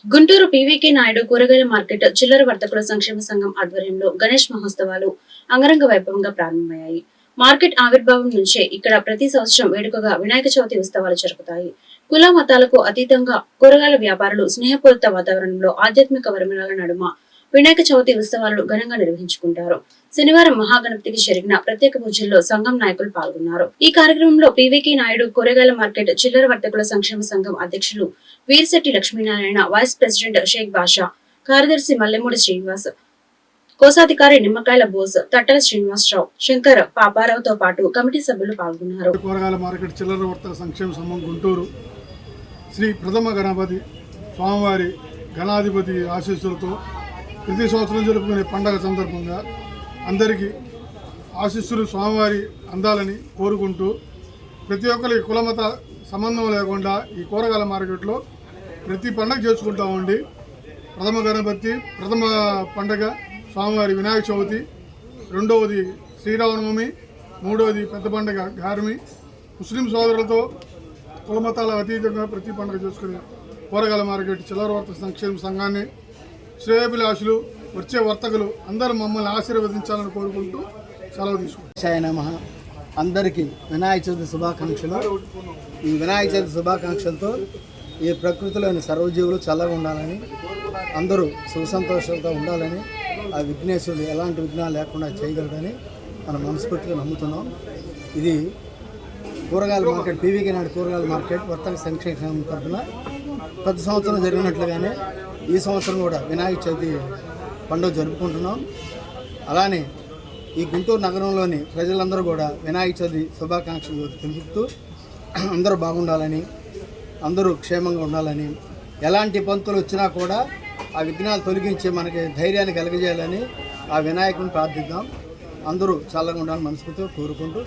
Guntur PVK Naidu కూరగాయల market చిల్లర వర్తకుల సంక్షేమ సంఘం ఆధ్వర్యంలో గణేష్ మహోత్సవాలు అంగరంగ వైభవంగా ప్రారంభమయ్యాయి. మార్కెట్ ఆవిర్భావం నుంచే ఇక్కడ ప్రతి సంవత్సరం వేడుకగా వినాయక చవితి ఉత్సవాలు జరుగుతాయి. కుల మతాలకు అతీతంగా కూరగాయల వ్యాపారులు స్నేహపూరిత వాతావరణంలో ఆధ్యాత్మిక వరమల నడుమ వినాయక చవితి ఉత్సవాలను ఘనంగా నిర్వహించుకుంటారు. శనివారం మహాగణపతికి జరిగిన ప్రత్యేక పూజల్లో సంఘం నాయకులు పాల్గొన్నారు. ఈ కార్యక్రమంలో పీవీకే నాయుడు కూరగాయల మార్కెట్ చిల్లర వర్తకుల సంక్షేమ సంఘం అధ్యక్షులు వీర్శెట్టి లక్ష్మీనారాయణ, వైస్ ప్రెసిడెంట్ షేక్ బాషా, కార్యదర్శి మల్లెమూడి శ్రీనివాస్, కోశాధికారి నిమ్మకాయల బోస్, తట్టల శ్రీనివాసరావు, శంకర్, పాపారావుతో పాటు కమిటీ సభ్యులు పాల్గొన్నారు. కూరగాయల మార్కెట్ చిల్లర వర్తక సంక్షేమ సంఘం గుంటూరు శ్రీ ప్రథమ గణపతి స్వామివారి గణాధిపతి ఆశీస్సులతో ప్రతి సంవత్సరం జరుపుకునే పండగ సందర్భంగా అందరికీ ఆశీస్సులు స్వామివారి అందాలని కోరుకుంటూ ప్రతి ఒక్కరికి కులమత సంబంధం లేకుండా ఈ కూరగాయల మార్కెట్లో ప్రతి పండగ చేసుకుంటామండి. ప్రథమ గణపతి, ప్రథమ పండగ స్వామివారి వినాయక చవితి, రెండవది శ్రీరామనవమి, మూడవది పెద్ద పండగ గారమి. ముస్లిం సోదరులతో కులమతాల అతీతంగా ప్రతి పండుగ చేసుకునే కూరగాయల మార్కెట్ చిల్లర వర్తక సంక్షేమ సంఘాన్ని శ్రేయోభిలాషులు, వచ్చే వర్తకులు అందరూ మమ్మల్ని ఆశీర్వదించాలని కోరుకుంటూ సెలవు తీసుకుంటాం. అందరికీ వినాయక చవితి శుభాకాంక్షలు. ఈ వినాయక చవితి శుభాకాంక్షలతో ఈ ప్రకృతిలోని సర్వజీవులు చల్లగా ఉండాలని, అందరూ సుఖ సంతోషాలతో ఉండాలని, ఆ విఘ్నేశ్వరుడు ఎలాంటి విఘ్నాలు లేకుండా చేయగలడని మనం మనస్ఫూర్తిగా నమ్ముతున్నాం. ఇది కూరగాయల మార్కెట్, పీవీకే నాయుడు కూరగాయల మార్కెట్ వర్తక సంక్షేమ సంఘం తరఫున ప్రతి సంవత్సరం జరిగినట్లుగానే ఈ సంవత్సరం కూడా వినాయక చవితి పండుగ జరుపుకుంటున్నాం. అలానే ఈ గుంటూరు నగరంలోని ప్రజలందరూ కూడా వినాయక చవితి శుభాకాంక్షలు తెలుపుతూ అందరూ బాగుండాలని, అందరూ క్షేమంగా ఉండాలని, ఎలాంటి పంతులు వచ్చినా కూడా ఆ విఘ్నాలు తొలగించి మనకి ధైర్యాన్ని కలగజేయాలని ఆ వినాయకుని ప్రార్థిద్దాం. అందరూ చల్లగా ఉండాలని మనస్ఫూర్తిగా కోరుకుంటూ